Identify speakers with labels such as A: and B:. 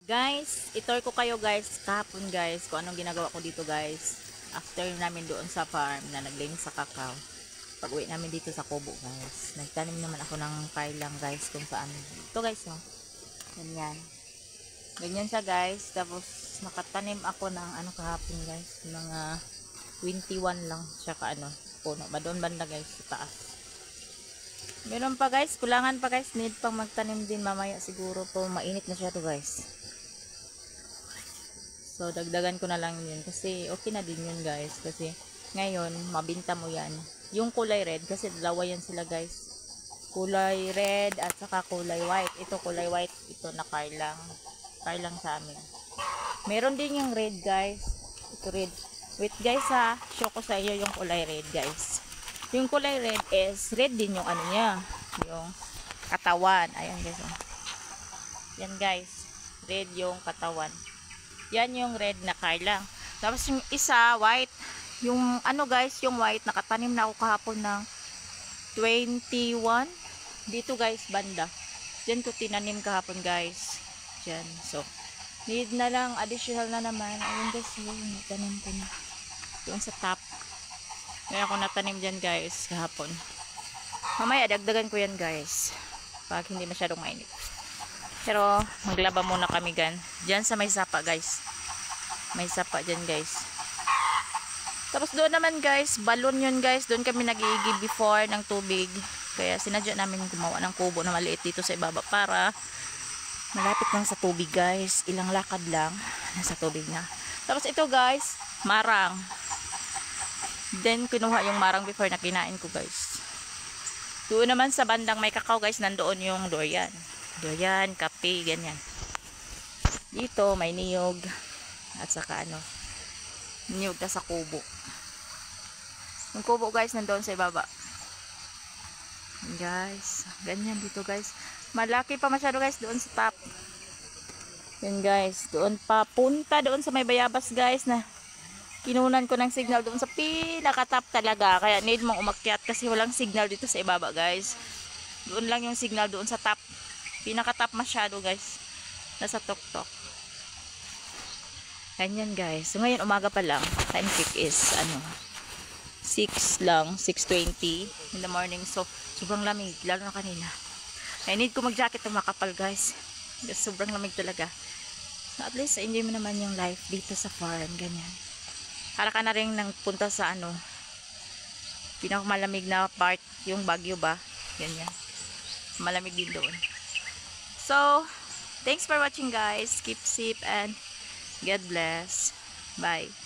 A: Guys, itor ko kayo guys kahapon guys kung anong ginagawa ko dito guys. After namin doon sa farm na naglinis sa kakao. Pag uwi namin dito sa kubo guys. Nagtanim naman ako ng kailang guys kung saan. Ito guys no. Ganyan. Ganyan siya guys. Tapos nakatanim ako ng ano kahapon guys. Mga 21 lang siya ka ano. Puno. Ba doon banda guys sa taas. Meron pa guys. Kulangan pa guys. Need pang magtanim din mamaya siguro po. Mainit na siya to guys. So, dagdagan ko na lang yun. Kasi, okay na din yun, guys. Kasi, ngayon, mabinta mo yan. Yung kulay red, kasi dalawa yan sila, guys. Kulay red at saka kulay white. Ito, kulay white. Ito, na kailang. Kailang sa amin. Meron din yung red, guys. Ito, red. Wait, guys, ha. Show ko sa iyo yung kulay red, guys. Yung kulay red is, red din yung ano niya. Yung katawan. Ayan, guys. Oh. Yan, guys. Red yung katawan. Yan yung red na kailang. Tapos yung isa, white. Yung ano guys, yung white, nakatanim na ako kahapon ng 21. Dito guys, banda. Diyan ko tinanim kahapon guys. Diyan. So, need na lang, additional na naman. Ayun guys, yung tanim ko na. Doon sa top. Kaya ako natanim dyan guys, kahapon. Mamaya, dagdagan ko yan guys. Pag hindi masyadong mainit. Pero, maglaba muna kami dyan sa may sapa guys. May sapa dyan guys. Tapos doon naman guys, balon yun guys. Doon kami nag-iigib before ng tubig. Kaya sinadya namin gumawa ng kubo na maliit dito sa ibaba para malapit lang sa tubig guys. Ilang lakad lang, nasa tubig na. Tapos ito guys, marang. Then kinuha yung marang before na kinain ko guys. Doon naman sa bandang may kakao guys, nandoon yung durian. Durian, kape, ganyan. Dito may niyog. At saka ano, niyog na sa kubo. Yung kubo guys, nandoon sa ibaba. Guys, ganyan dito guys. Malaki pa masyado guys doon sa top. Yan guys, doon pa. Punta doon sa may bayabas guys na kinunan ko ng signal doon sa pinaka-top talaga. Kaya need mong umakyat kasi walang signal dito sa ibaba guys. Doon lang yung signal doon sa top. Pinaka-top masyado guys. Nasa tok-tok. Ganyan guys. So ngayon umaga pa lang. Time check is ano 6 lang. 6:20 in the morning. So sobrang lamig. Lalo na kanina. I need ko mag-jacket na makapal guys. Kasi sobrang lamig talaga. So at least enjoy mo naman yung life dito sa farm. Ganyan. Para ka na rin nang punta sa ano pinakamalamig na part. Yung Baguio ba. Ganyan. Malamig din doon. So, thanks for watching guys. Keep safe and God bless. Bye.